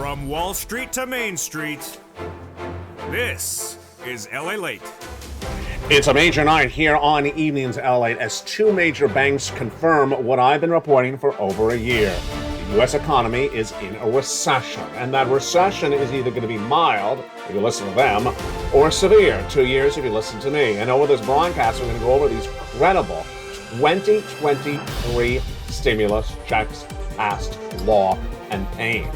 From Wall Street to Main Street, this is LALATE. It's a major night here on Evenings LALATE as two major banks confirm what I've been reporting for over a year. The U.S. economy is in a recession, and that recession is either going to be mild, if you listen to them, or severe, 2 years if you listen to me. And over this broadcast, we're going to go over these credible 2023 stimulus checks passed, law, and paying.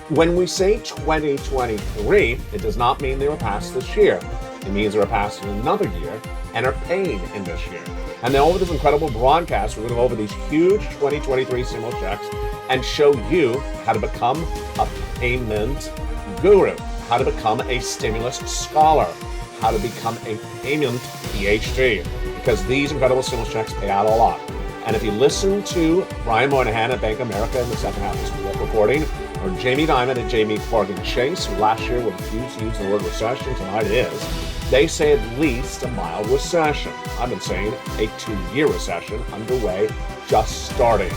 When we say 2023, it does not mean they were passed this year. It means they were passed in another year and are paying in this year. And then over this incredible broadcast, we're going to go over these huge 2023 stimulus checks and show you how to become a payment guru, how to become a stimulus scholar, how to become a payment PhD, because these incredible stimulus checks pay out a lot. And if you listen to Brian Moynihan at Bank of America in the second half of this reporting, or Jamie Dimon at Jamie Morgan Chase, who last year would refuse to use the word recession, tonight is, they say at least a mild recession. I've been saying a 2-year recession underway, just starting.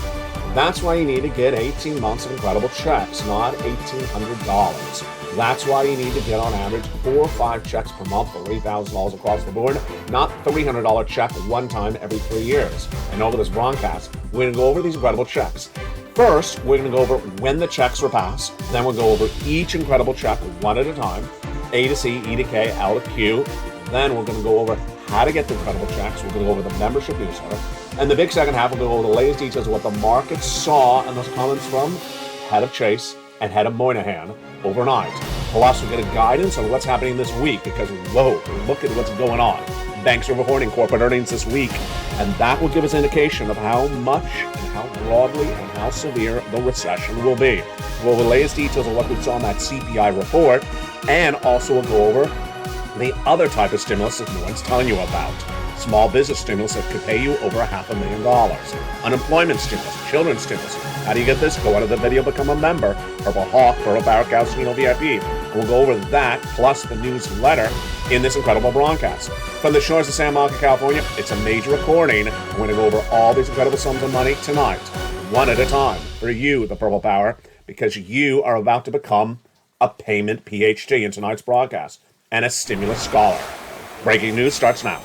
That's why you need to get 18 months of incredible checks, not $1,800. That's why you need to get on average 4 or 5 checks per month for $8,000 across the board, not $300 check one time every 3 years. And over this broadcast, we're going to go over these incredible checks. First, we're going to go over when the checks were passed. Then we'll go over each incredible check one at a time, A to C, E to K, L to Q. Then we're going to go over how to get the incredible checks. We're going to go over the membership newsletter. And the big second half, we'll go over the latest details of what the market saw and those comments from head of Chase and head of Moynihan overnight. Plus, we'll get a guidance on what's happening this week because, whoa, look at what's going on. Banks are reporting corporate earnings this week, and that will give us an indication of how much and how broadly and how severe the recession will be. We'll have the latest details of what we saw in that CPI report, and also we'll go over the other type of stimulus that no one's telling you about. Small business stimulus that could pay you over $500,000. Unemployment stimulus, children's stimulus. How do you get this? Go out of the video, become a member. Purple Hawk, Pearl Barrett, Calcino VIP. We'll go over that plus the newsletter in this incredible broadcast. From the shores of San Marco, California, it's a major recording. We're going to go over all these incredible sums of money tonight, one at a time, for you, the Purple Power, because you are about to become a payment PhD in tonight's broadcast and a stimulus scholar. Breaking news starts now.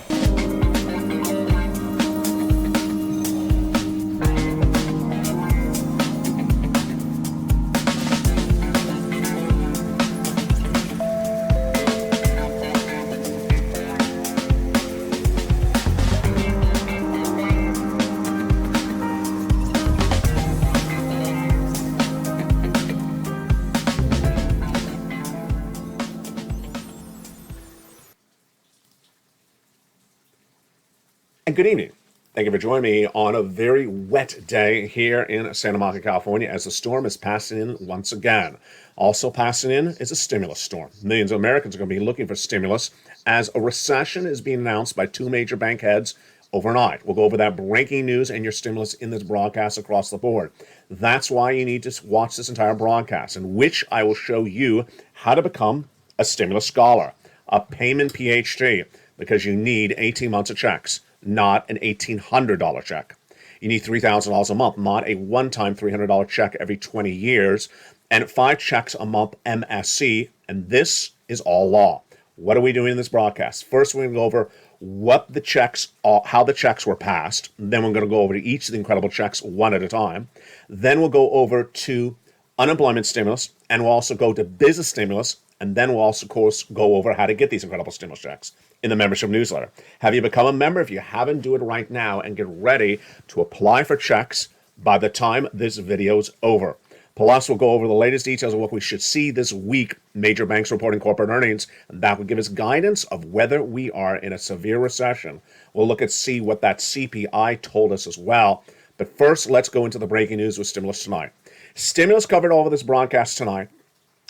And good evening. Thank you for joining me on a very wet day here in Santa Monica, California, as the storm is passing in once again. Also passing in is a stimulus storm. Millions of Americans are going to be looking for stimulus as a recession is being announced by 2 major bank heads overnight. We'll go over that breaking news and your stimulus in this broadcast across the board. That's why you need to watch this entire broadcast, in which I will show you how to become a stimulus scholar, a payment PhD, because you need 18 months of checks, not an $1,800 check. You need $3,000 a month, not a one-time $300 check every 20 years, and 5 checks a month MSC, and this is all law. What are we doing in this broadcast? First, we're going to go over what the checks are, how the checks were passed. Then we're going to go over to each of the incredible checks one at a time. Then we'll go over to unemployment stimulus, and we'll also go to business stimulus, and then we'll also, of course, go over how to get these incredible stimulus checks in the membership newsletter. Have you become a member? If you haven't, do it right now and get ready to apply for checks by the time this video is over. Plus, we'll go over the latest details of what we should see this week. Major banks reporting corporate earnings, and that will give us guidance of whether we are in a severe recession. We'll look at see what that CPI told us as well. But first, let's go into the breaking news with stimulus tonight. Stimulus covered over this broadcast tonight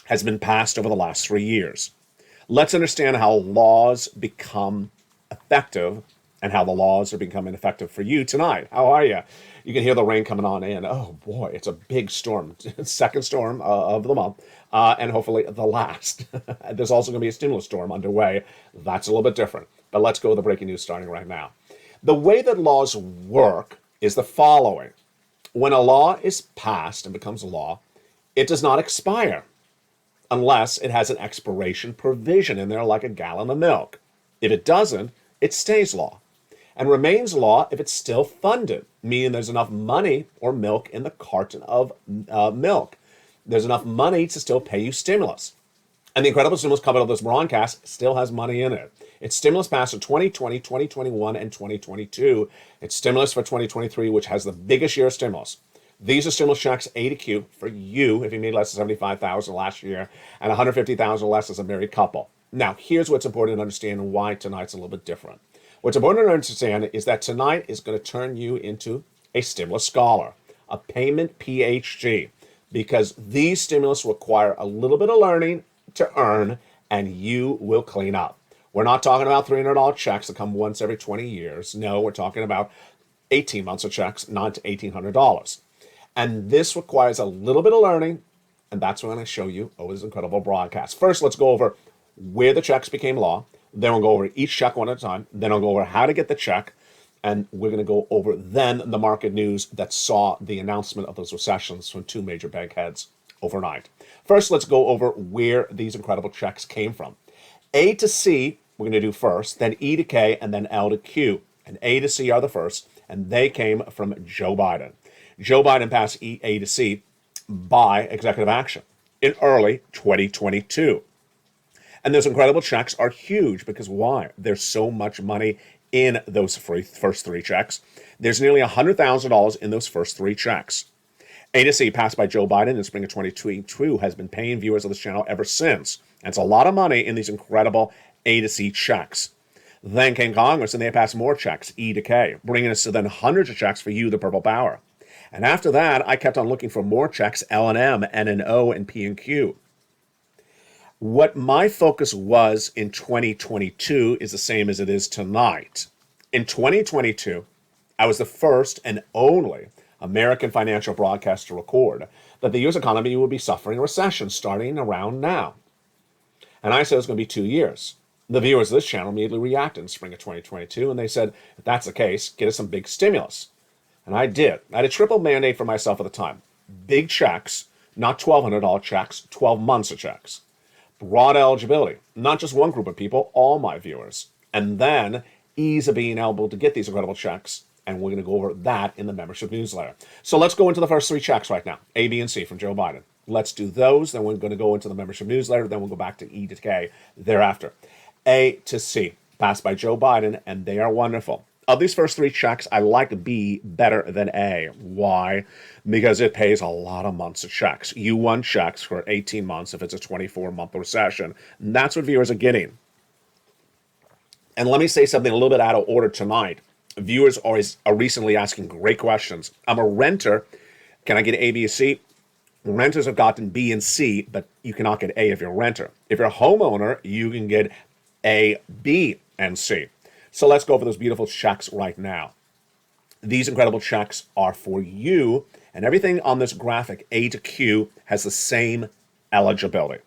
has been passed over the last 3 years. Let's understand how laws become effective and how the laws are becoming effective for you tonight. How are you? You can hear the rain coming on in. Oh boy, it's a big storm. Second storm of the month, and hopefully the last. There's also going to be a stimulus storm underway. That's a little bit different. But let's go with the breaking news starting right now. The way that laws work is the following. When a law is passed and becomes a law, it does not expire. unless it has an expiration provision in there like a gallon of milk. If it doesn't, it stays law and remains law if it's still funded, meaning there's enough money or milk in the carton of milk. There's enough money to still pay you stimulus. And the incredible stimulus covered of this broadcast still has money in it. It's stimulus passed in 2020, 2021, and 2022. It's stimulus for 2023, which has the biggest year of stimulus. These are stimulus checks A to Q for you if you made less than $75,000 last year and $150,000 less as a married couple. Now, here's what's important to understand and why tonight's a little bit different. What's important to understand is that tonight is going to turn you into a stimulus scholar, a payment PhD, because these stimulus require a little bit of learning to earn, and you will clean up. We're not talking about $300 checks that come once every 20 years. No, we're talking about 18 months of checks, not $1,800. And this requires a little bit of learning, and that's what I'm going to show you over this incredible broadcast. First, let's go over where the checks became law. Then we'll go over each check one at a time. Then I'll go over how to get the check. And we're going to go over then the market news that saw the announcement of those recessions from two major bank heads overnight. First, let's go over where these incredible checks came from. A to C, we're going to do first, then E to K, and then L to Q. And A to C are the first, and they came from Joe Biden. Joe Biden passed A to C by executive action in early 2022. And those incredible checks are huge because why? There's so much money in those first three checks. There's nearly $100,000 in those first three checks. A to C, passed by Joe Biden in the spring of 2022, has been paying viewers of this channel ever since. And it's a lot of money in these incredible A to C checks. Then came Congress and they passed more checks, E to K, bringing us to then hundreds of checks for you, the purple power. And after that, I kept on looking for more checks, L and M, N and O, and P and Q. What my focus was in 2022 is the same as it is tonight. In 2022, I was the first and only American financial broadcast to record that the U.S. economy would be suffering a recession starting around now. And I said it was going to be 2 years. The viewers of this channel immediately reacted in spring of 2022, and they said, if that's the case, get us some big stimulus. And I did. I had a triple mandate for myself at the time. Big checks, not $1,200 checks, 12 months of checks. Broad eligibility, not just one group of people, all my viewers. And then ease of being able to get these incredible checks. And we're going to go over that in the membership newsletter. So let's go into the first three checks right now, A, B, and C from Joe Biden. Let's do those. Then we're going to go into the membership newsletter. Then we'll go back to E to K thereafter. A to C, passed by Joe Biden, and they are wonderful. Of these first three checks, I like B better than A. Why? Because it pays a lot of months of checks. You want checks for 18 months if it's a 24-month recession. And that's what viewers are getting. And let me say something a little bit out of order tonight. Viewers are recently asking great questions. I'm a renter. Can I get A, B, or C? Renters have gotten B and C, but you cannot get A if you're a renter. If you're a homeowner, you can get A, B, and C. So let's go over those beautiful checks right now. These incredible checks are for you, and everything on this graphic, A to Q, has the same eligibility.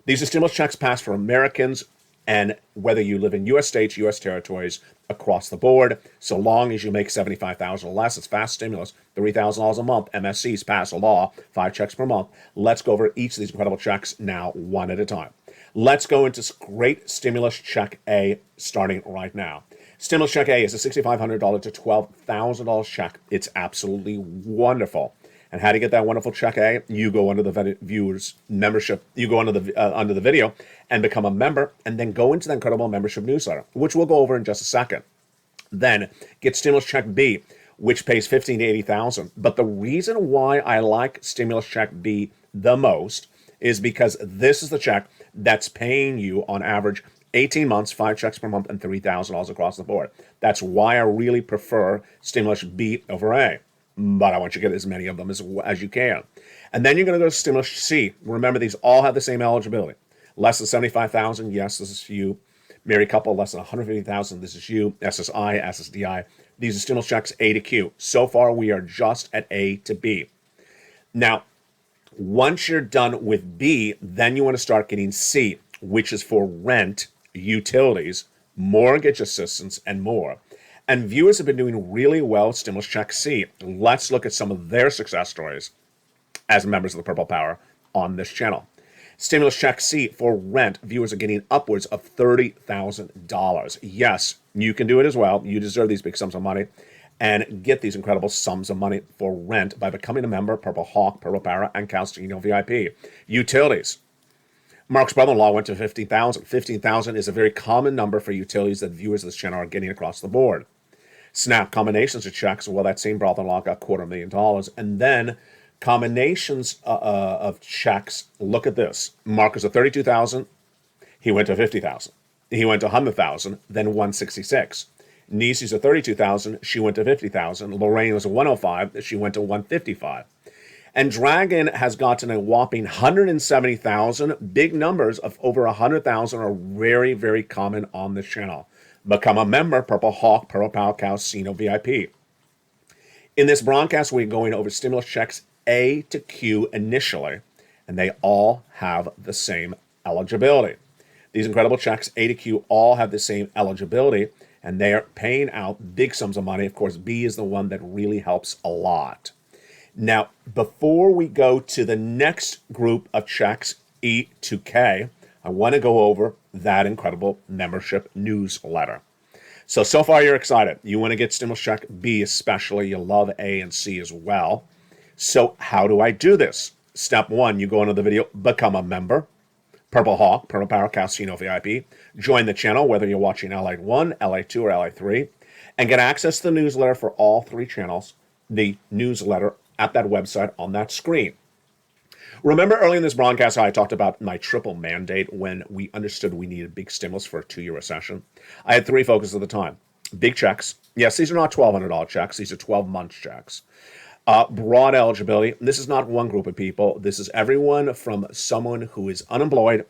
These are stimulus checks passed for Americans, and whether you live in U.S. states, U.S. territories, across the board, so long as you make $75,000 or less, it's fast stimulus, $3,000 a month, MSCs pass a law, 5 checks per month. Let's go over each of these incredible checks now, one at a time. Let's go into great stimulus check A, starting right now. Stimulus check A is a $6,500 to $12,000 check. It's absolutely wonderful. And how to get that wonderful check A? You go under the viewers membership. You go under the video and become a member, and then go into the incredible membership newsletter, which we'll go over in just a second. Then get stimulus check B, which pays $15,000 to $80,000. But the reason why I like stimulus check B the most is because this is the check that's paying you on average 18 months, 5 checks per month, and $3,000 across the board. That's why I really prefer stimulus B over A. But I want you to get as many of them as you can. And then you're going to go to stimulus C. Remember, these all have the same eligibility. Less than $75,000, yes, this is you. Married couple, less than $150,000, this is you. SSI, SSDI. These are stimulus checks A to Q. So far, we are just at A to B. Now, once you're done with B, then you want to start getting C, which is for rent, utilities, mortgage assistance, and more. And viewers have been doing really well with stimulus check C. Let's look at some of their success stories as members of the Purple Power on this channel. Stimulus check C for rent. Viewers are getting upwards of $30,000. Yes, you can do it as well. You deserve these big sums of money and get these incredible sums of money for rent by becoming a member, Purple Hawk, Purple Para, and Calcino VIP. Utilities. Mark's brother-in-law went to 15,000. 15,000 is a very common number for utilities that viewers of this channel are getting across the board. Snap combinations of checks. Well, that same brother-in-law got $250,000. And then combinations of checks. Look at this. Mark was at 32,000. He went to 50,000. He went to 100,000, then 166. Niecy's at 32,000. She went to 50,000. Lorraine was at 105. She went to 155. And Dragon has gotten a whopping 170,000. Big numbers of over 100,000 are very, very common on this channel. Become a member, Purple Hawk, Purple Power Calcino VIP. In this broadcast, we're going over stimulus checks A to Q initially, and they all have the same eligibility. These incredible checks, A to Q, all have the same eligibility, and they are paying out big sums of money. Of course, B is the one that really helps a lot. Now, before we go to the next group of checks, E to K, I want to go over that incredible membership newsletter. So far you're excited. You want to get stimulus check B especially. You love A and C as well. So how do I do this? Step one, you go into the video, become a member. Purple Hawk, Purple Power Casino VIP. Join the channel, whether you're watching LA 1, LA 2, or LA 3, and get access to the newsletter for all three channels, the newsletter at that website on that screen. Remember early in this broadcast how I talked about my triple mandate when we understood we needed big stimulus for a 2-year recession? I had three focuses at the time. Big checks. Yes, these are not $1,200 checks. These are 12-month checks. Broad eligibility. This is not one group of people. This is everyone from someone who is unemployed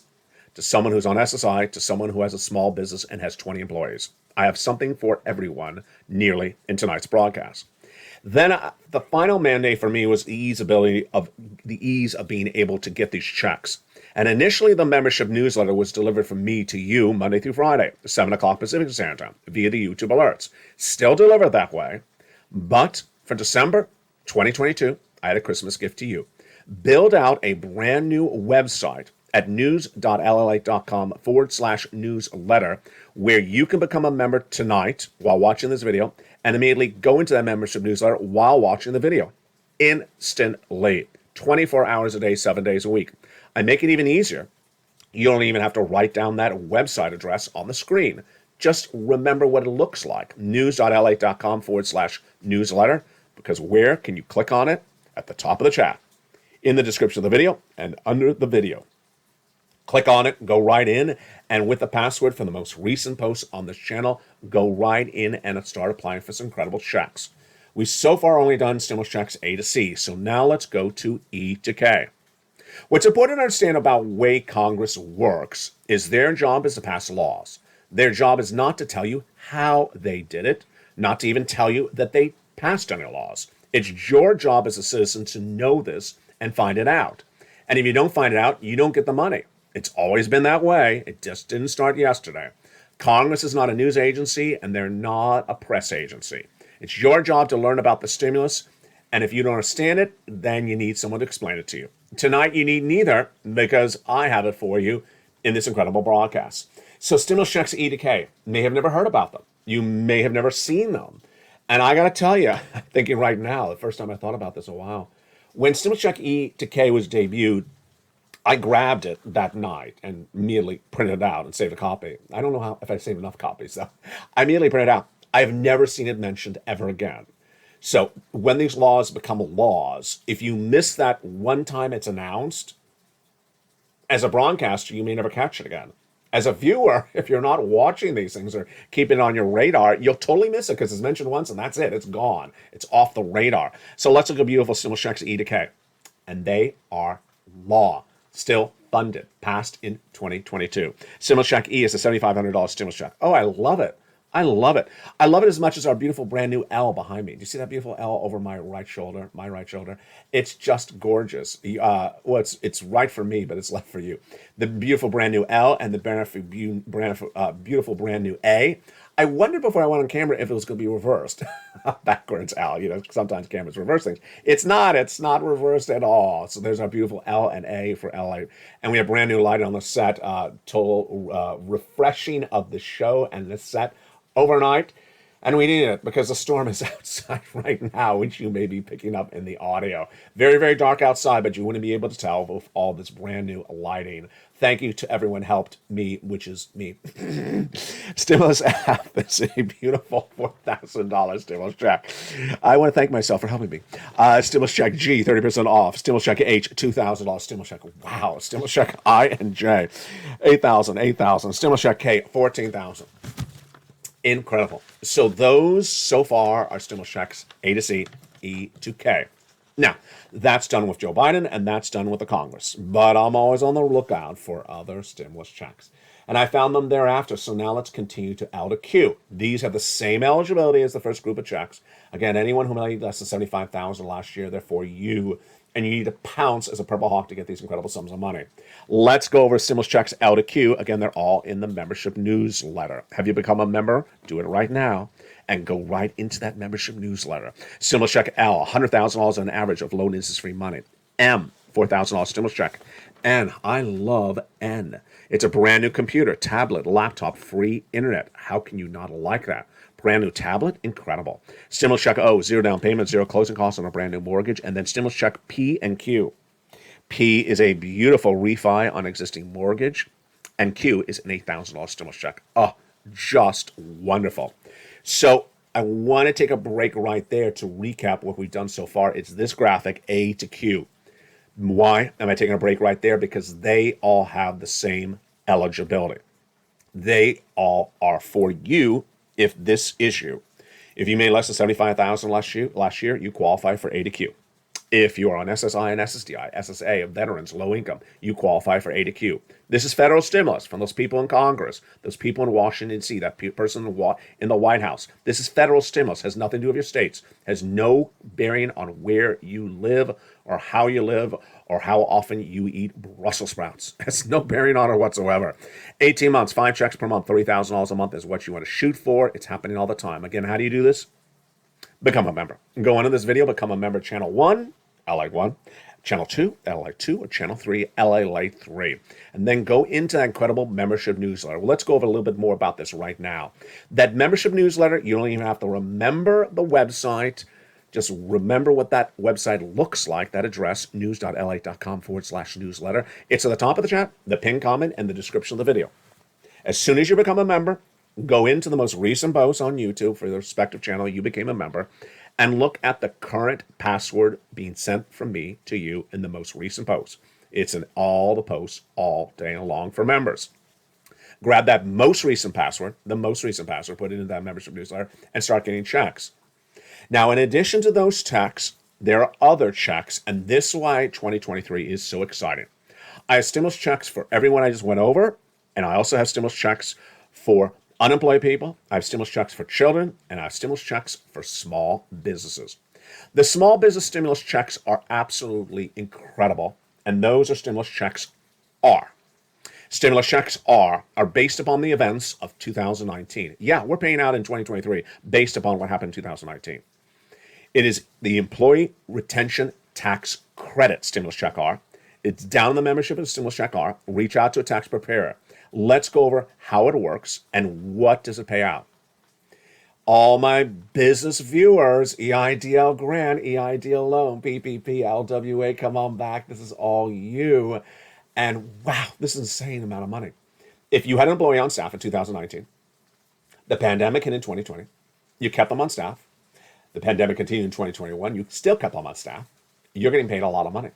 to someone who's on SSI to someone who has a small business and has 20 employees. I have something for everyone nearly in tonight's broadcast. Then the final mandate for me was the ease of being able to get these checks. And initially, the membership newsletter was delivered from me to you Monday through Friday, 7 o'clock Pacific Standard Time, via the YouTube alerts. Still delivered that way. But for December 2022, I had a Christmas gift to you. Build out a brand new website at news.lalate.com/newsletter, where you can become a member tonight while watching this video and immediately go into that membership newsletter while watching the video. Instantly. 24 hours a day, 7 days a week. I make it even easier. You don't even have to write down that website address on the screen. Just remember what it looks like. news.lalate.com/newsletter, because where can you click on it? At the top of the chat, in the description of the video, and under the video. Click on it, go right in, and with the password for the most recent posts on this channel, go right in and start applying for some incredible checks. We've so far only done stimulus checks A to C, so now let's go to E to K. What's important to understand about the way Congress works is their job is to pass laws. Their job is not to tell you how they did it, not to even tell you that they passed any laws. It's your job as a citizen to know this and find it out. And if you don't find it out, you don't get the money. It's always been that way. It just didn't start yesterday. Congress is not a news agency, and they're not a press agency. It's your job to learn about the stimulus, and if you don't understand it, then you need someone to explain it to you. Tonight, you need neither, because I have it for you in this incredible broadcast. So stimulus checks E to K. You may have never heard about them. You may have never seen them. And I got to tell you, I'm thinking right now, the first time I thought about this in a while, when stimulus check E to K was debuted, I grabbed it that night and immediately printed it out and saved a copy. I don't know if I saved enough copies, though. I immediately printed it out. I've never seen it mentioned ever again. So when these laws become laws, if you miss that one time it's announced, as a broadcaster, you may never catch it again. As a viewer, if you're not watching these things or keeping it on your radar, you'll totally miss it because it's mentioned once and that's it. It's gone. It's off the radar. So let's look at beautiful stimulus checks E to K. And they are law. Still funded, passed in 2022. Stimulus check E is a $7,500 stimulus check. Oh, I love it. I love it. I love it as much as our beautiful brand new L behind me. Do you see that beautiful L over my right shoulder? My right shoulder. It's just gorgeous. It's right for me, but it's left for you. The beautiful brand new L and the beautiful brand new A. I wondered before I went on camera if it was going to be reversed. Backwards L, sometimes cameras reverse things. It's not reversed at all. So there's our beautiful L and A for LA. And we have brand new lighting on the set, total refreshing of the show and the set overnight. And we need it because the storm is outside right now, which you may be picking up in the audio. Very, very dark outside, but you wouldn't be able to tell with all this brand new lighting. Thank you to everyone helped me, which is me. Stimulus app is a beautiful $4,000 stimulus check. I want to thank myself for helping me. Stimulus check G, 30% off. Stimulus check H, $2,000. Stimulus check, wow. Stimulus check I and J, $8,000. Stimulus check K, $14,000. Incredible. So those so far are stimulus checks A to C, E to K. Now, that's done with Joe Biden and that's done with the Congress. But I'm always on the lookout for other stimulus checks. And I found them thereafter. So now let's continue to L to Q. These have the same eligibility as the first group of checks. Again, anyone who made less than $75,000 last year, they're for you. And you need to pounce as a purple hawk to get these incredible sums of money. Let's go over stimulus checks L to Q. Again, they're all in the membership newsletter. Have you become a member? Do it right now and go right into that membership newsletter. Stimulus check L, $100,000 on average of low interest-free money. M, $4,000 stimulus check. N, I love N. It's a brand new computer, tablet, laptop, free internet. How can you not like that? Brand new tablet, incredible. Stimulus check O, zero down payment, zero closing costs on a brand new mortgage. And then stimulus check P and Q. P is a beautiful refi on existing mortgage. And Q is an $8,000 stimulus check. Oh, just wonderful. So I want to take a break right there to recap what we've done so far. It's this graphic, A to Q. Why am I taking a break right there? Because they all have the same eligibility. They all are for you. If this issue, if you made less than $75,000 last year, you qualify for A to Q. If you are on SSI and SSDI, SSA, veterans, low income, you qualify for A to Q. This is federal stimulus from those people in Congress, those people in Washington, D.C., that person in the White House. This is federal stimulus, has nothing to do with your states, has no bearing on where you live or how you live or how often you eat Brussels sprouts. Has no bearing on it whatsoever. 18 months, 5 checks per month, $30,000 a month is what you want to shoot for. It's happening all the time. Again, how do you do this? Become a member. Go into this video, become a member. Channel 1, LA 1. Channel 2, LA 2, or Channel 3, LA 3. And then go into that incredible membership newsletter. Well, let's go over a little bit more about this right now. That membership newsletter, you don't even have to remember the website. Just remember what that website looks like, that address, news.la.com/newsletter. It's at the top of the chat, the pinned comment, and the description of the video. As soon as you become a member, go into the most recent posts on YouTube for the respective channel you became a member, and look at the current password being sent from me to you in the most recent post. It's in all the posts all day long for members. Grab that most recent password, put it into that membership newsletter, and start getting checks. Now, in addition to those checks, there are other checks, and this is why 2023 is so exciting. I have stimulus checks for everyone I just went over, and I also have stimulus checks for unemployed people. I have stimulus checks for children, and I have stimulus checks for small businesses. The small business stimulus checks are absolutely incredible, and those are stimulus checks are. Stimulus checks are based upon the events of 2019. Yeah, we're paying out in 2023 based upon what happened in 2019. It is the Employee Retention Tax Credit Stimulus Check R. It's down in the membership of Stimulus Check R. Reach out to a tax preparer. Let's go over how it works and what does it pay out. All my business viewers, EIDL grant, EIDL loan, PPP, LWA, come on back. This is all you. And wow, this is an insane amount of money. If you had an employee on staff in 2019, the pandemic hit in 2020, you kept them on staff, the pandemic continued in 2021, you still kept them on staff, you're getting paid a lot of money.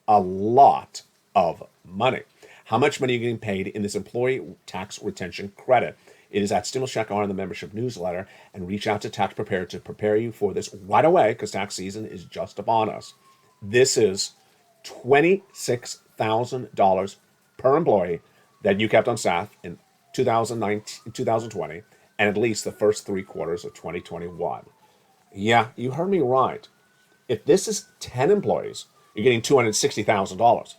A lot of money. How much money are you getting paid in this employee tax retention credit? It is at Stimulus Check R in the membership newsletter, and reach out to tax preparer to prepare you for this right away because tax season is just upon us. This is $26,000 per employee that you kept on staff in 2020 and at least the first 3 quarters of 2021. Yeah, you heard me right. If this is 10 employees, you're getting $260,000.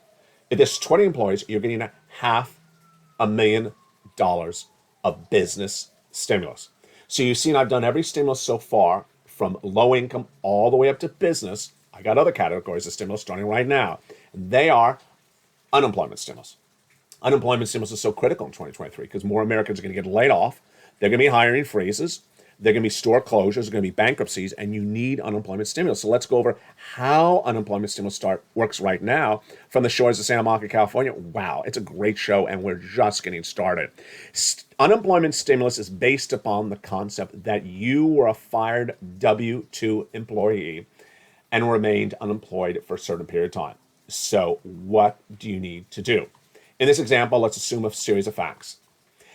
If there's 20 employees, you're getting $500,000 of business stimulus. So you've seen I've done every stimulus so far from low income all the way up to business. I got other categories of stimulus starting right now. They are unemployment stimulus. Unemployment stimulus is so critical in 2023 because more Americans are going to get laid off. They're going to be hiring freezes. They're going to be store closures. There's going to be bankruptcies, and you need unemployment stimulus. So let's go over how unemployment stimulus works right now from the shores of Santa Monica, California. Wow, it's a great show, and we're just getting started. Unemployment stimulus is based upon the concept that you were a fired W-2 employee and remained unemployed for a certain period of time. So what do you need to do? In this example, let's assume a series of facts.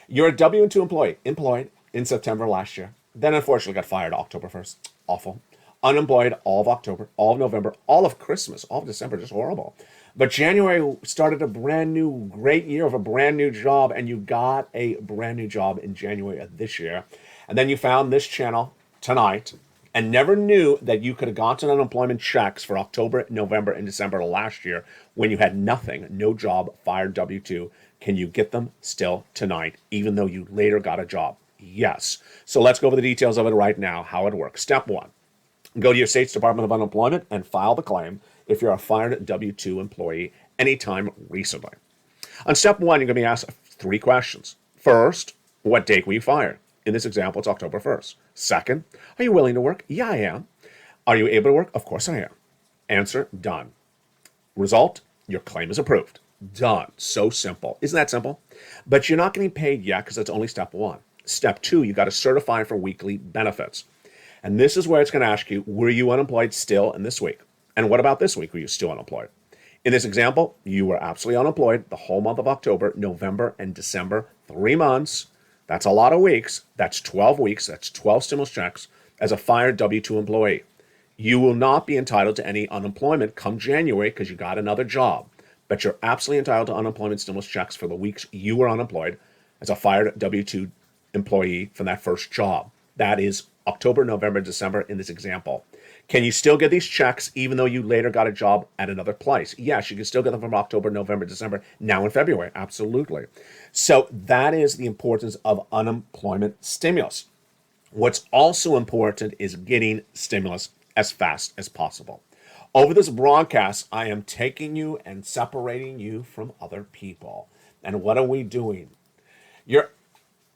You're a W-2 employee, employed in September last year, then unfortunately got fired October 1st. Awful. Unemployed all of October, all of November, all of Christmas, all of December, just horrible. But January started a brand new, great year of a brand new job, and you got a brand new job in January of this year. And then you found this channel tonight and never knew that you could have gotten unemployment checks for October, November, and December last year when you had nothing, no job, fired W-2. Can you get them still tonight, even though you later got a job? Yes. So let's go over the details of it right now, how it works. Step one, go to your state's Department of Unemployment and file the claim if you're a fired W-2 employee anytime recently. On step one, you're going to be asked 3 questions. First, what date were you fired? In this example, it's October 1st. Second, are you willing to work? Yeah, I am. Are you able to work? Of course I am. Answer, done. Result, your claim is approved. Done. So simple. Isn't that simple? But you're not getting paid yet because that's only step one. Step two, you got to certify for weekly benefits. And this is where it's going to ask you, were you unemployed still in this week? And what about this week? Were you still unemployed? In this example, you were absolutely unemployed the whole month of October, November, and December, 3 months. That's a lot of weeks. That's 12 weeks. That's 12 stimulus checks as a fired W-2 employee. You will not be entitled to any unemployment come January because you got another job. But you're absolutely entitled to unemployment stimulus checks for the weeks you were unemployed as a fired W-2 employee from that first job. That is October, November, December in this example. Can you still get these checks even though you later got a job at another place? Yes, you can still get them from October, November, December, now in February. Absolutely. So that is the importance of unemployment stimulus. What's also important is getting stimulus as fast as possible. Over this broadcast, I am taking you and separating you from other people. And what are we doing? You're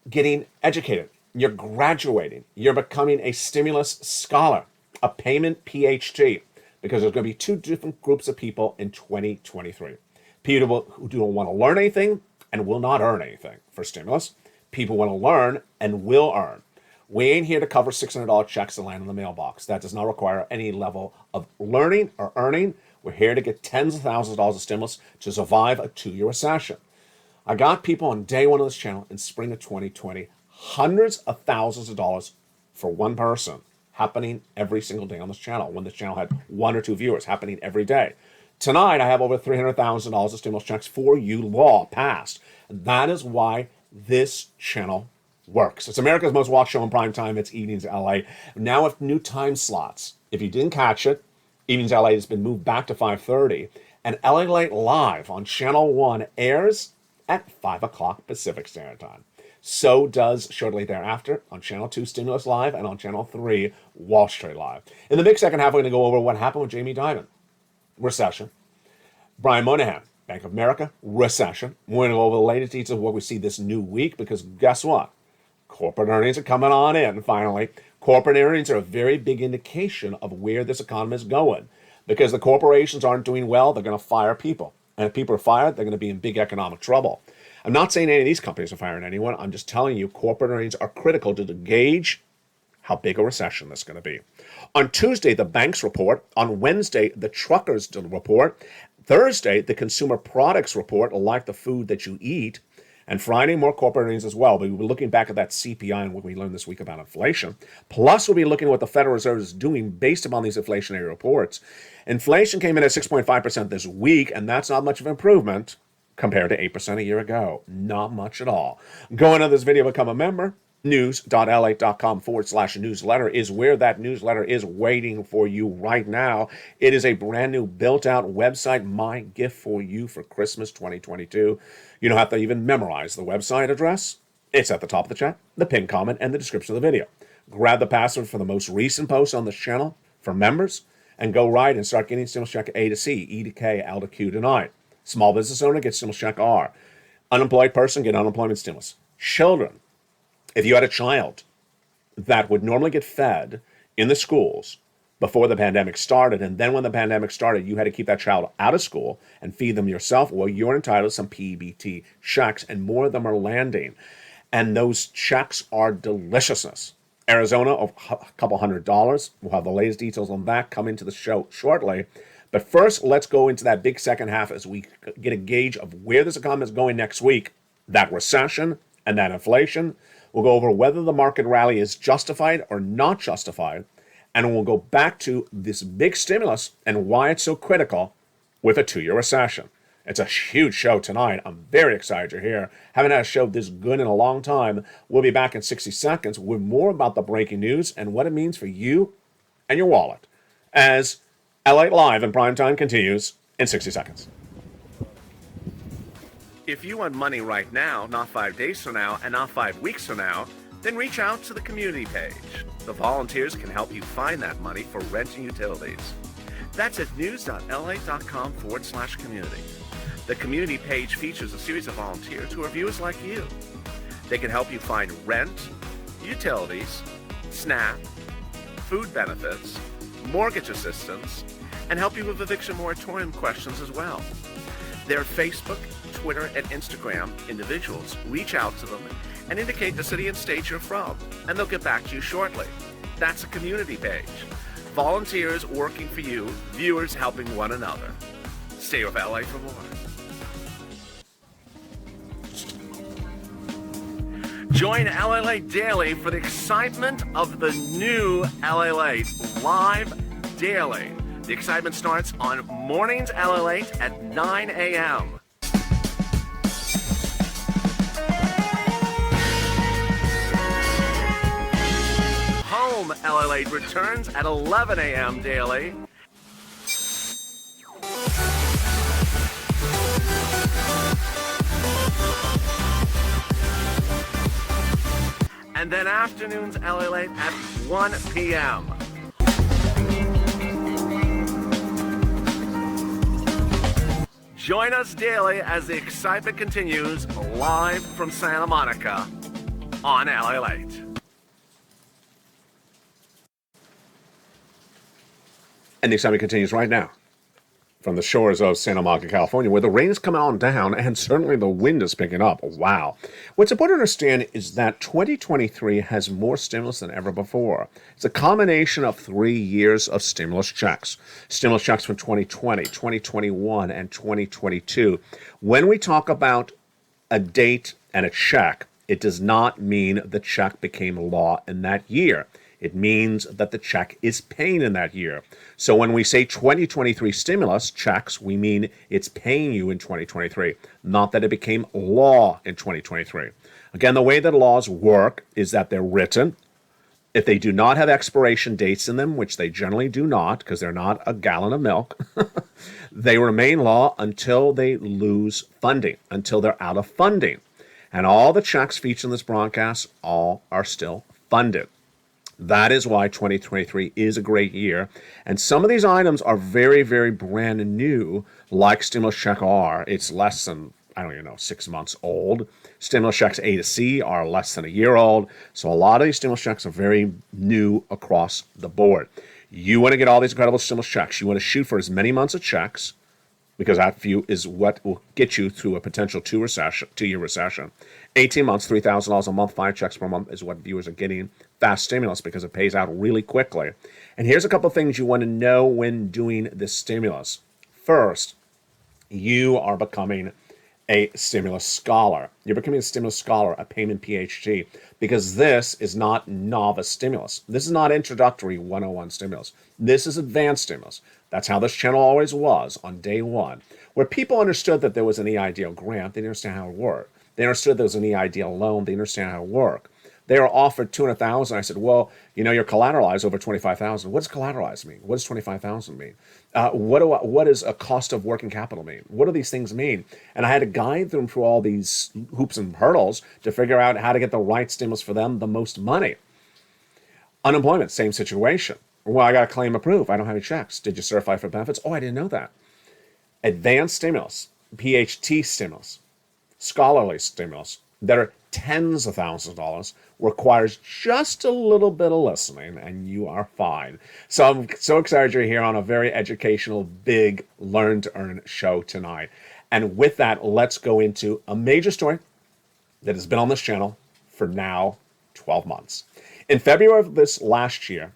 getting educated. You're graduating. You're becoming a stimulus scholar, a payment PhD, because there's going to be 2 different groups of people in 2023. People who don't want to learn anything and will not earn anything for stimulus. People want to learn and will earn. We ain't here to cover $600 checks that land in the mailbox. That does not require any level of learning or earning. We're here to get tens of thousands of dollars of stimulus to survive a 2-year recession. I got people on day one of this channel in spring of 2020, hundreds of thousands of dollars for one person happening every single day on this channel when this channel had 1 or 2 viewers happening every day. Tonight, I have over $300,000 of stimulus checks for you law passed. And that is why this channel works. It's America's most watched show in prime time. It's Evenings LA. Now with new time slots. If you didn't catch it, Evenings LA has been moved back to 5:30. And LALATE Live on Channel 1 airs at 5 o'clock Pacific Standard Time. So does shortly thereafter on Channel 2 Stimulus Live and on Channel 3 Wall Street Live. In the big second half, we're going to go over what happened with Jamie Dimon. Recession. Brian Moynihan, Bank of America, recession. We're going to go over the latest details of what we see this new week because guess what? Corporate earnings are coming on in finally. Corporate earnings are a very big indication of where this economy is going because the corporations aren't doing well. They're going to fire people. And if people are fired, they're going to be in big economic trouble. I'm not saying any of these companies are firing anyone. I'm just telling you corporate earnings are critical to gauge how big a recession this is going to be. On Tuesday, the banks report. On Wednesday, the truckers report. Thursday, the consumer products report, like the food that you eat. And Friday, more corporate earnings as well. But we'll be looking back at that CPI and what we learned this week about inflation. Plus, we'll be looking at what the Federal Reserve is doing based upon these inflationary reports. Inflation came in at 6.5% this week, and that's not much of an improvement compared to 8% a year ago. Not much at all. Go into this video, become a member. news.la.com/newsletter is where that newsletter is waiting for you right now. It is a brand new built-out website, my gift for you for Christmas 2022. You don't have to even memorize the website address. It's at the top of the chat, the pinned comment, and the description of the video. Grab the password for the most recent post on this channel for members, and go right and start getting stimulus check A to C, E to K, L to Q tonight. Small business owner gets stimulus check R. Unemployed person get unemployment stimulus. Children, if you had a child that would normally get fed in the schools before the pandemic started, and then when the pandemic started, you had to keep that child out of school and feed them yourself, well, you're entitled to some PBT checks, and more of them are landing. And those checks are deliciousness. Arizona, a couple $100. We'll have the latest details on that coming to the show shortly. But first, let's go into that big second half as we get a gauge of where this economy is going next week, that recession and that inflation. We'll go over whether the market rally is justified or not justified. And we'll go back to this big stimulus and why it's so critical with a 2-year recession. It's a huge show tonight. I'm very excited you're here. Haven't had a show this good in a long time. We'll be back in 60 seconds with more about the breaking news and what it means for you and your wallet as LA Live in Primetime continues in 60 seconds. If you want money right now, not 5 days from now, and not 5 weeks from now, then reach out to the community page. The volunteers can help you find that money for rent and utilities. That's at news.la.com/community. The community page features a series of volunteers who are viewers like you. They can help you find rent, utilities, SNAP, food benefits, mortgage assistance, and help you with eviction moratorium questions as well. Their Facebook, Twitter, and Instagram individuals reach out to them and indicate the city and state you're from, and they'll get back to you shortly. That's a community page. Volunteers working for you, viewers helping one another. Stay with LA for more. Join LALATE Daily for the excitement of the new LALATE live daily. The excitement starts on mornings LALATE at 9 a.m. Home LALATE returns at 11 a.m. daily. And then afternoons LALATE at 1 p.m. Join us daily as the excitement continues live from Santa Monica on LALATE. And the excitement continues right now from the shores of Santa Monica, California, where the rain is coming on down and certainly the wind is picking up. Wow. What's important to understand is that 2023 has more stimulus than ever before. It's a combination of 3 years of stimulus checks. Stimulus checks from 2020, 2021, and 2022. When we talk about a date and a check, it does not mean the check became law in that year. It means that the check is paying in that year. So when we say 2023 stimulus checks, we mean it's paying you in 2023, not that it became law in 2023. Again, the way that laws work is that they're written. If they do not have expiration dates in them, which they generally do not, because they're not a gallon of milk, they remain law until they lose funding, until they're out of funding. And all the checks featured in this broadcast, all are still funded. That is why 2023 is a great year. And some of these items are very, very brand new, like Stimulus Check R. It's less than, 6 months old. Stimulus Checks A to C are less than a year old. So a lot of these stimulus checks are very new across the board. You want to get all these incredible stimulus checks. You want to shoot for as many months of checks, because that view is what will get you through a potential 2-year recession. 18 months, $3,000 a month, 5 checks per month is what viewers are getting. Fast stimulus because it pays out really quickly. And here's a couple of things you want to know when doing this stimulus. First, you are becoming a stimulus scholar. You're becoming a stimulus scholar, a payment PhD, because this is not novice stimulus. This is not introductory 101 stimulus. This is advanced stimulus. That's how this channel always was on day one, where people understood that there was an EIDL grant. They didn't understand how it worked. They understood there was an EIDL loan. They understand how it worked. They are offered 200,000. I said, well, you're collateralized over 25,000. What does collateralized mean? What does 25,000 mean? What does a cost of working capital mean? What do these things mean? And I had to guide them through all these hoops and hurdles to figure out how to get the right stimulus for them, the most money. Unemployment, same situation. Well, I got a claim approved. I don't have any checks. Did you certify for benefits? Oh, I didn't know that. Advanced stimulus, PhD stimulus, scholarly stimulus that are tens of thousands of dollars requires just a little bit of listening and you are fine. So I'm so excited you're here on a very educational, big learn to earn show tonight. And with that, let's go into a major story that has been on this channel for now 12 months. In February of this last year,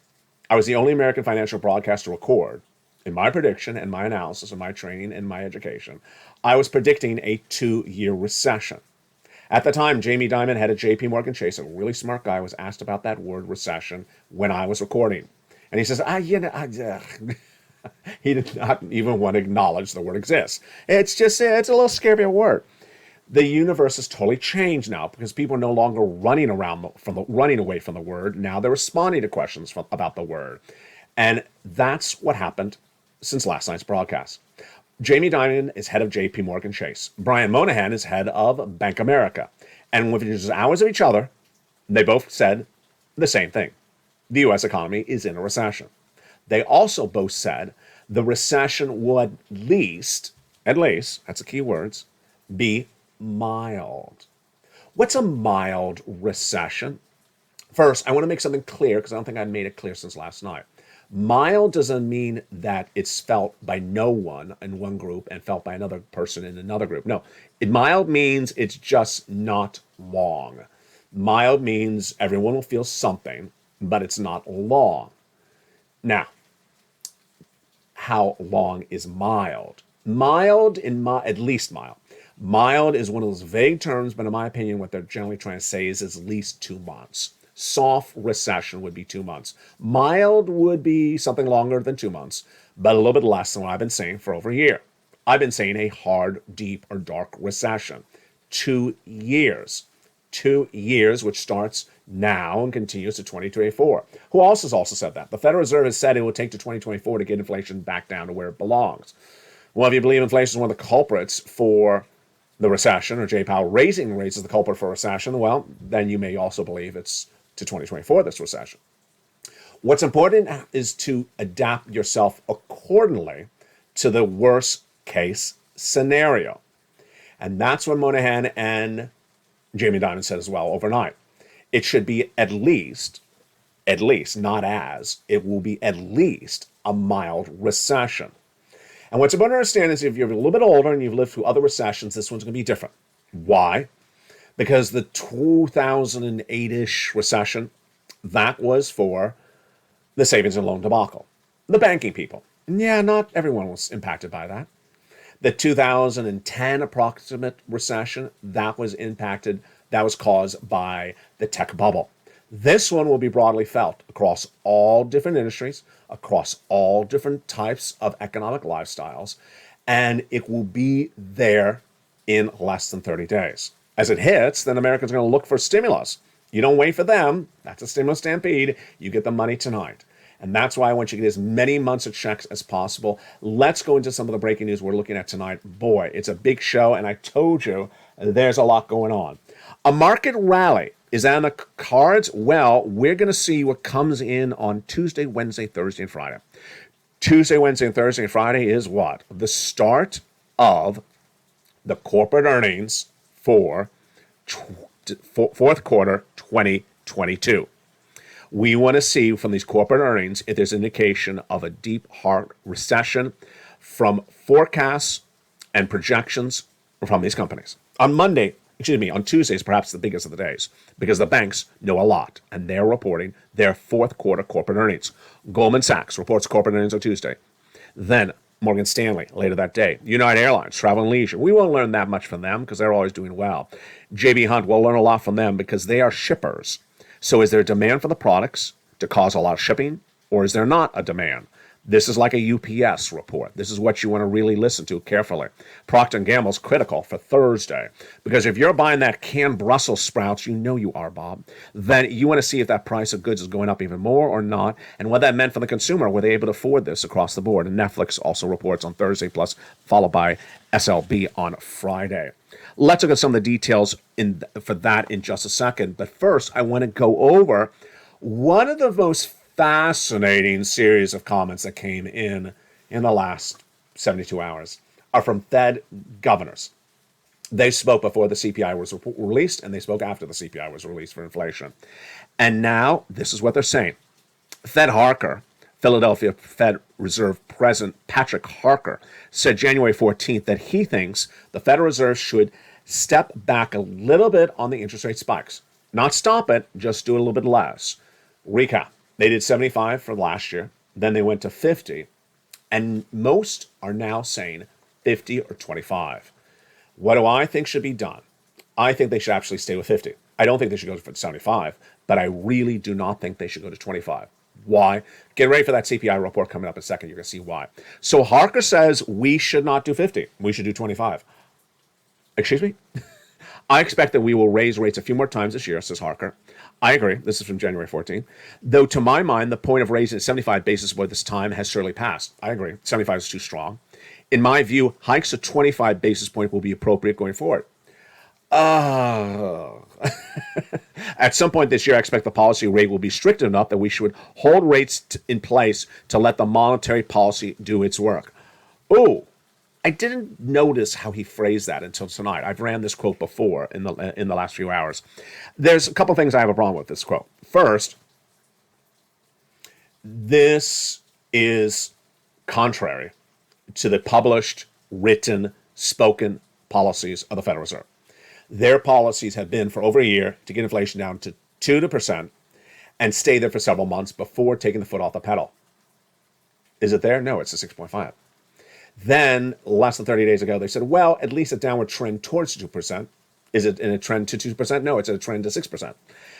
I was the only American financial broadcaster to record, in my prediction and my analysis and my training and my education, I was predicting a 2-year recession. At the time, Jamie Dimon, head of JP Morgan Chase, a really smart guy, was asked about that word recession when I was recording. And he says, he did not even want to acknowledge the word exists. It's a little scary word. The universe has totally changed now because people are no longer running away from the word. Now they're responding to questions about the word. And that's what happened since last night's broadcast. Jamie Dimon is head of JP Morgan Chase. Brian Moynihan is head of Bank America. And within just hours of each other, they both said the same thing. The U.S. economy is in a recession. They also both said the recession would at least, that's the key words, be mild. What's a mild recession? First, I want to make something clear because I don't think I made it clear since last night. Mild doesn't mean that it's felt by no one in one group and felt by another person in another group. No, mild means it's just not long. Mild means everyone will feel something, but it's not long. Now, how long is mild? At least mild. Mild is one of those vague terms, but in my opinion, what they're generally trying to say is at least 2 months. Soft recession would be 2 months. Mild would be something longer than 2 months, but a little bit less than what I've been saying for over a year. I've been saying a hard, deep, or dark recession. 2 years. 2 years, which starts now and continues to 2024. Who else has also said that? The Federal Reserve has said it will take to 2024 to get inflation back down to where it belongs. Well, if you believe inflation is one of the culprits for the recession, or Jay Powell raising rates is the culprit for recession, well, then you may also believe it's to 2024, this recession. What's important is to adapt yourself accordingly to the worst case scenario. And that's what Moynihan and Jamie Dimon said as well overnight. It should be at least, not as, it will be at least a mild recession. And what's important to understand is if you're a little bit older and you've lived through other recessions, this one's going to be different. Why? Because the 2008-ish recession, that was for the savings and loan debacle. The banking people. Yeah, not everyone was impacted by that. The 2010 approximate recession, that was caused by the tech bubble. This one will be broadly felt across all different industries, across all different types of economic lifestyles, and it will be there in less than 30 days. As it hits, then Americans are going to look for stimulus. You don't wait for them. That's a stimulus stampede. You get the money tonight. And that's why I want you to get as many months of checks as possible. Let's go into some of the breaking news we're looking at tonight. Boy, it's a big show, and I told you there's a lot going on. A market rally is on the cards. Well, we're going to see what comes in on Tuesday, Wednesday, Thursday, and Friday. Tuesday, Wednesday, and Thursday, and Friday is what? The start of the corporate earnings for fourth quarter 2022. We want to see from these corporate earnings if there's indication of a deep, hard recession from forecasts and projections from these companies. On Tuesday is perhaps the biggest of the days because the banks know a lot and they're reporting their fourth quarter corporate earnings. Goldman Sachs reports corporate earnings on Tuesday. Then Morgan Stanley later that day. United Airlines, Travel and Leisure. We won't learn that much from them because they're always doing well. J.B. Hunt, we'll learn a lot from them because they are shippers. So is there a demand for the products to cause a lot of shipping, or is there not a demand? This is like a UPS report. This is what you want to really listen to carefully. Procter & Gamble's critical for Thursday, because if you're buying that canned Brussels sprouts, you know you are, Bob, then you want to see if that price of goods is going up even more or not, and what that meant for the consumer. Were they able to afford this across the board? And Netflix also reports on Thursday, plus followed by SLB on Friday. Let's look at some of the details for that in just a second. But first, I want to go over one of the most fascinating series of comments that came in the last 72 hours are from Fed governors. They spoke before the CPI was released, and they spoke after the CPI was released for inflation. And now, this is what they're saying. Fed Harker, Philadelphia Fed Reserve President Patrick Harker, said January 14th that he thinks the Federal Reserve should step back a little bit on the interest rate spikes. Not stop it, just do it a little bit less. Recap. They did 75 for last year. Then they went to 50. And most are now saying 50 or 25. What do I think should be done? I think they should actually stay with 50. I don't think they should go for 75, but I really do not think they should go to 25. Why? Get ready for that CPI report coming up in a second. You're going to see why. So Harker says we should not do 50. We should do 25. Excuse me? I expect that we will raise rates a few more times this year, says Harker. I agree. This is from January 14th. Though, to my mind, the point of raising 75 basis points this time has surely passed. I agree. 75 is too strong. In my view, hikes of 25 basis points will be appropriate going forward. At some point this year, I expect the policy rate will be strict enough that we should hold rates in place to let the monetary policy do its work. Oh, I didn't notice how he phrased that until tonight. I've ran this quote before in the last few hours. There's a couple things I have a problem with this quote. First, this is contrary to the published, written, spoken policies of the Federal Reserve. Their policies have been for over a year to get inflation down to 2% and stay there for several months before taking the foot off the pedal. Is it there? No, it's a 6.5. Then, less than 30 days ago, they said, well, at least a downward trend towards 2%. Is it in a trend to 2%? No, it's a trend to 6%.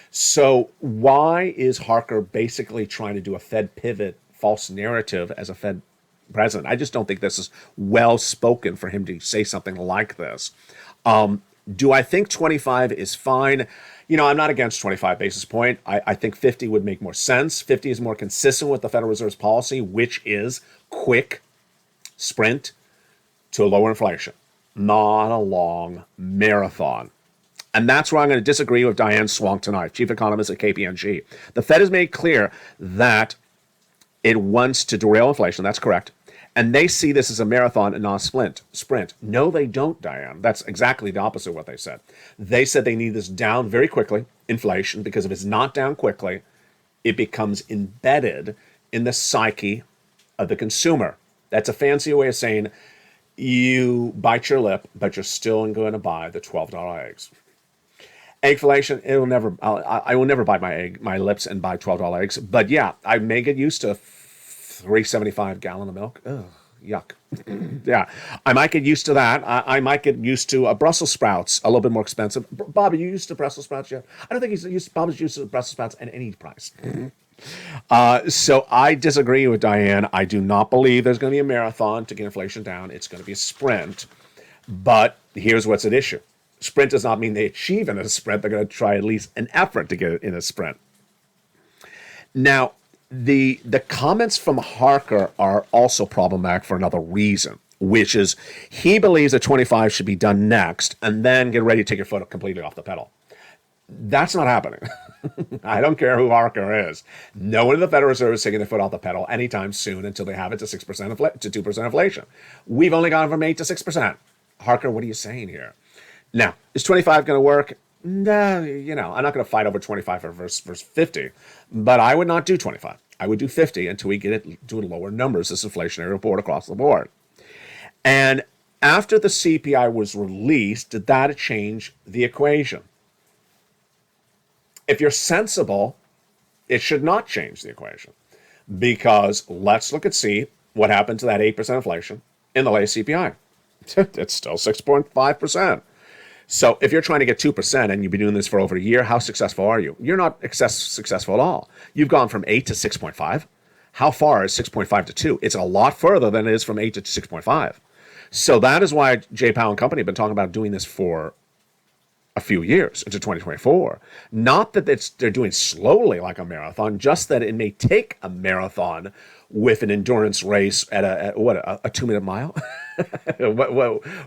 So why is Harker basically trying to do a Fed pivot false narrative as a Fed president? I just don't think this is well spoken for him to say something like this. Do I think 25 is fine? You know, I'm not against 25 basis point. I think 50 would make more sense. 50 is more consistent with the Federal Reserve's policy, which is quick sprint to a lower inflation, not a long marathon. And that's where I'm going to disagree with Diane Swonk tonight, chief economist at KPMG. The Fed has made clear that it wants to derail inflation. That's correct. And they see this as a marathon and not a sprint. No, they don't, Diane. That's exactly the opposite of what they said. They said they need this down very quickly, inflation, because if it's not down quickly, it becomes embedded in the psyche of the consumer. That's a fancy way of saying you bite your lip, but you're still going to buy the $12 eggs. Eggflation, I will never bite my lips and buy $12 eggs. But yeah, I may get used to $3.75 gallon of milk. Ugh, yuck. Yeah, I might get used to that. I might get used to Brussels sprouts, a little bit more expensive. Bob, are you used to Brussels sprouts yet? I don't think Bob's used to Brussels sprouts at any price. So I disagree with Diane. I do not believe there's going to be a marathon to get inflation down. It's going to be a sprint. But here's what's at issue. Sprint does not mean they achieve in a sprint. They're going to try at least an effort to get it in a sprint. Now, the comments from Harker are also problematic for another reason, which is he believes that 25 should be done next and then get ready to take your foot completely off the pedal. That's not happening. I don't care who Harker is. No one in the Federal Reserve is taking their foot off the pedal anytime soon until they have it to 6% to 2% inflation. We've only gone from 8 to 6%. Harker, what are you saying here? Now, is 25 going to work? No, I'm not going to fight over 25 versus 50, but I would not do 25. I would do 50 until we get it to lower numbers, this inflationary report across the board. And after the CPI was released, did that change the equation? If you're sensible, it should not change the equation, because let's look and see what happened to that 8% inflation in the latest CPI. It's still 6.5%. So if you're trying to get 2% and you've been doing this for over a year, how successful are you? You're not successful at all. You've gone from 8 to 6.5. How far is 6.5 to 2? It's a lot further than it is from 8 to 6.5. So that is why Jay Powell and company have been talking about doing this for a few years into 2024. Not that they're doing slowly like a marathon, just that it may take a marathon with an endurance race at a 2-minute mile.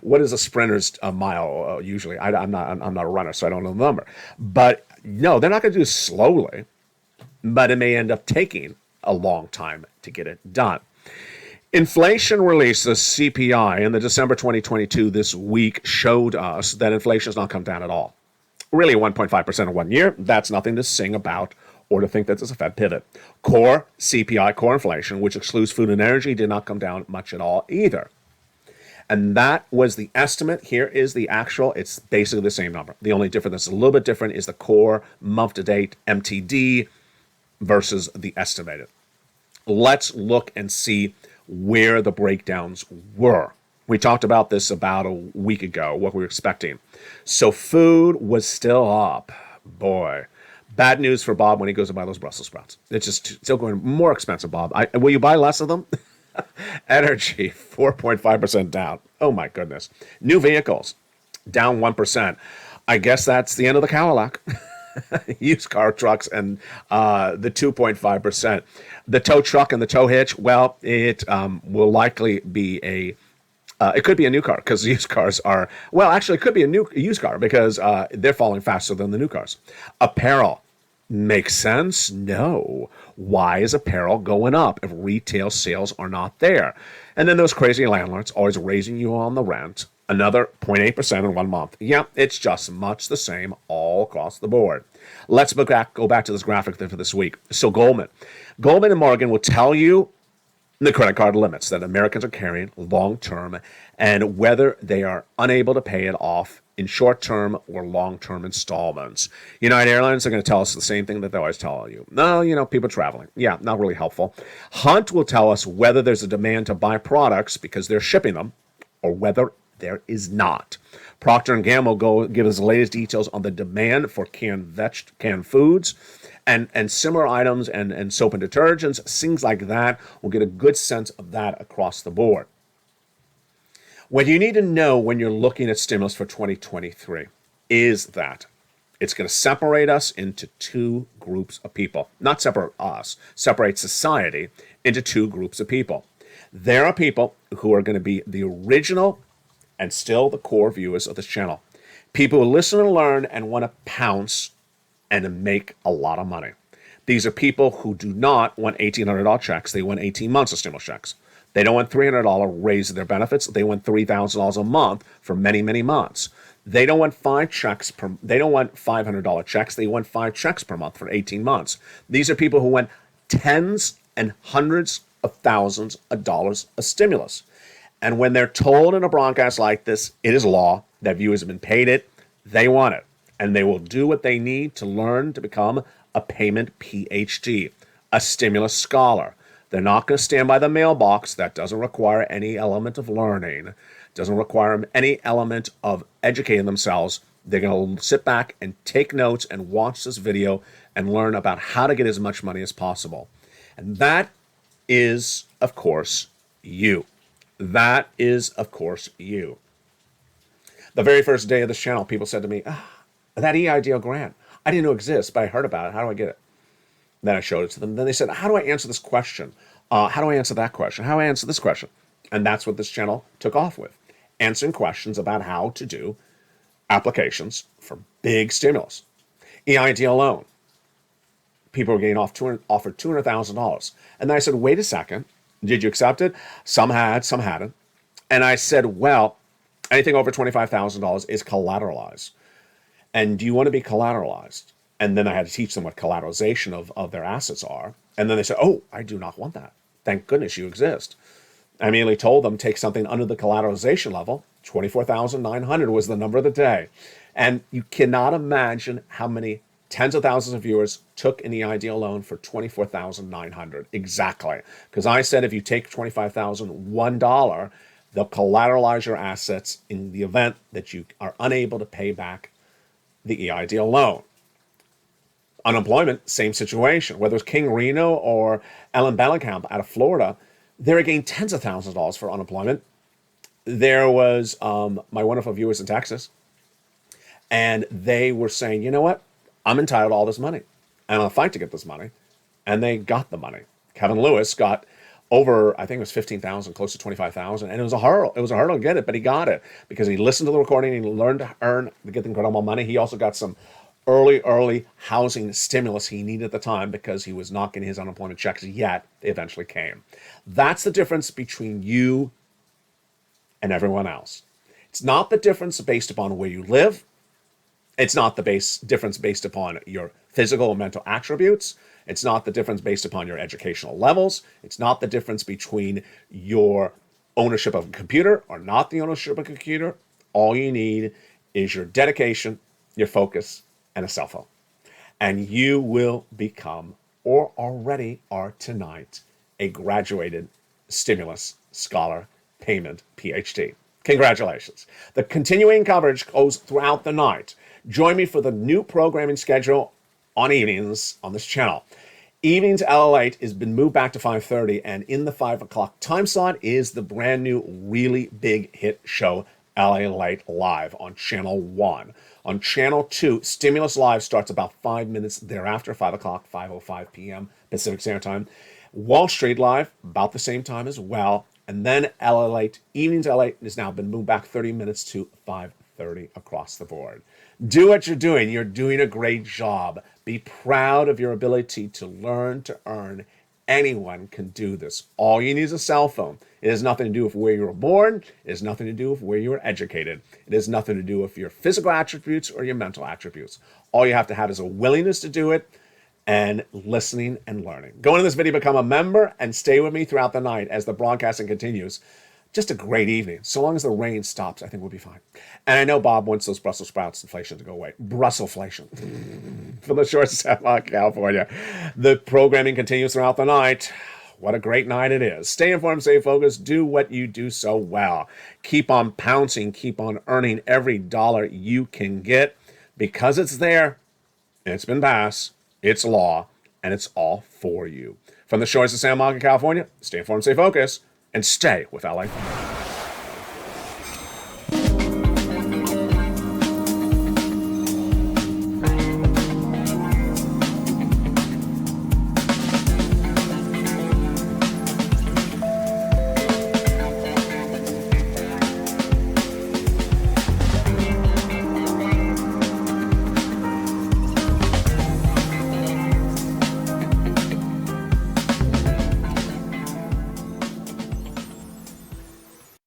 What is a sprinter's mile usually? I'm not a runner, so I don't know the number. But no, they're not going to do it slowly, but it may end up taking a long time to get it done. Inflation release, the CPI, in the December 2022 this week showed us that inflation has not come down at all. Really, 1.5% in 1 year, that's nothing to sing about or to think that there's a Fed pivot. Core CPI, core inflation, which excludes food and energy, did not come down much at all either. And that was the estimate. Here is the actual. It's basically the same number. The only difference that's a little bit different is the core month-to-date MTD versus the estimated. Let's look and see where the breakdowns were. We talked about this about a week ago, what we were expecting. So food was still up. Boy, bad news for Bob when he goes to buy those Brussels sprouts. It's just still going more expensive, Bob. Will you buy less of them? Energy, 4.5% down. Oh my goodness. New vehicles, down 1%. I guess that's the end of the Cadillac. Used car trucks and the 2.5%. The tow truck and the tow hitch, well, it will likely be it could be a new car because used cars are, well, actually, it could be a new used car because they're falling faster than the new cars. Apparel makes sense? No. Why is apparel going up if retail sales are not there? And then those crazy landlords always raising you on the rent. Another 0.8% in 1 month. Yeah, it's just much the same all across the board. Let's go back to this graphic for this week. So Goldman and Morgan will tell you the credit card limits that Americans are carrying long-term and whether they are unable to pay it off in short-term or long-term installments. United Airlines are going to tell us the same thing that they always tell you. No, people traveling. Yeah, not really helpful. Hunt will tell us whether there's a demand to buy products because they're shipping them or whether there is not. Procter & Gamble will give us the latest details on the demand for canned foods and similar items and soap and detergents, things like that. We'll get a good sense of that across the board. What you need to know when you're looking at stimulus for 2023 is that it's going to separate us into two groups of people. Not separate us, separate society into two groups of people. There are people who are going to be the original and still the core viewers of this channel. People who listen and learn and want to pounce and make a lot of money. These are people who do not want $1,800 checks. They want 18 months of stimulus checks. They don't want $300 raise their benefits. They want $3,000 a month for many, many months. They don't want They don't want $500 checks. They want 5 checks per month for 18 months. These are people who want tens and hundreds of thousands of dollars of stimulus. And when they're told in a broadcast like this, it is law, that viewers have been paid it, they want it. And they will do what they need to learn to become a payment PhD, a stimulus scholar. They're not going to stand by the mailbox. That doesn't require any element of learning, doesn't require any element of educating themselves. They're going to sit back and take notes and watch this video and learn about how to get as much money as possible. And that is, of course, you. That is, of course, you. The very first day of this channel, people said to me, that EIDL grant, I didn't know it exists, but I heard about it. How do I get it? Then I showed it to them. Then they said, how do I answer this question? How do I answer that question? How do I answer this question? And that's what this channel took off with, answering questions about how to do applications for big stimulus. EIDL loan. People were getting offered $200,000. And then I said, wait a second. Did you accept it? Some had, some hadn't. And I said, well, anything over $25,000 is collateralized. And do you want to be collateralized? And then I had to teach them what collateralization of their assets are. And then they said, oh, I do not want that. Thank goodness you exist. I immediately told them, take something under the collateralization level. $24,900 was the number of the day. And you cannot imagine how many tens of thousands of viewers took an EIDL loan for $24,900. Exactly. Because I said if you take $25,001, they'll collateralize your assets in the event that you are unable to pay back the EIDL loan. Unemployment, same situation. Whether it's King Reno or Ellen Bellenkamp out of Florida, they're getting tens of thousands of dollars for unemployment. There was my wonderful viewers in Texas, and they were saying, you know what? I'm entitled to all this money. And I'll fight to get this money. And they got the money. Kevin Lewis got over, I think it was 15,000, close to 25,000. And it was a hurdle. It was a hurdle to get it, but he got it because he listened to the recording and he learned to get the incredible money. He also got some early housing stimulus he needed at the time because he was not getting his unemployment checks yet. They eventually came. That's the difference between you and everyone else. It's not the difference based upon where you live. It's not the difference based upon your physical or mental attributes. It's not the difference based upon your educational levels. It's not the difference between your ownership of a computer or not the ownership of a computer. All you need is your dedication, your focus, and a cell phone. And you will become, or already are tonight, a graduated stimulus scholar payment PhD. Congratulations. The continuing coverage goes throughout the night. Join me for the new programming schedule on evenings on this channel. Evenings LALATE has been moved back to 5:30, and in the 5 o'clock time slot is the brand new, really big hit show, LALATE Live on Channel 1. On Channel 2, Stimulus Live starts about 5 minutes thereafter, 5 o'clock, 5:05 p.m. Pacific Standard Time. Wall Street Live, about the same time as well. And then LALATE, Evenings LALATE has now been moved back 30 minutes to 5:30 across the board. Do what you're doing. You're doing a great job. Be proud of your ability to learn to earn. Anyone can do this. All you need is a cell phone. It has nothing to do with where you were born. It has nothing to do with where you were educated. It has nothing to do with your physical attributes or your mental attributes. All you have to have is a willingness to do it and listening and learning. Go into this video, become a member, and stay with me throughout the night as the broadcasting continues. Just a great evening. So long as the rain stops, I think we'll be fine. And I know Bob wants those Brussels sprouts inflation to go away. Brusselflation. From the shores of San Juan, California. The programming continues throughout the night. What a great night it is. Stay informed, stay focused, do what you do so well. Keep on pouncing, keep on earning every dollar you can get because it's there and it's been passed, it's law, and it's all for you. From the shores of San Juan, California, stay informed, stay focused, and stay with LA.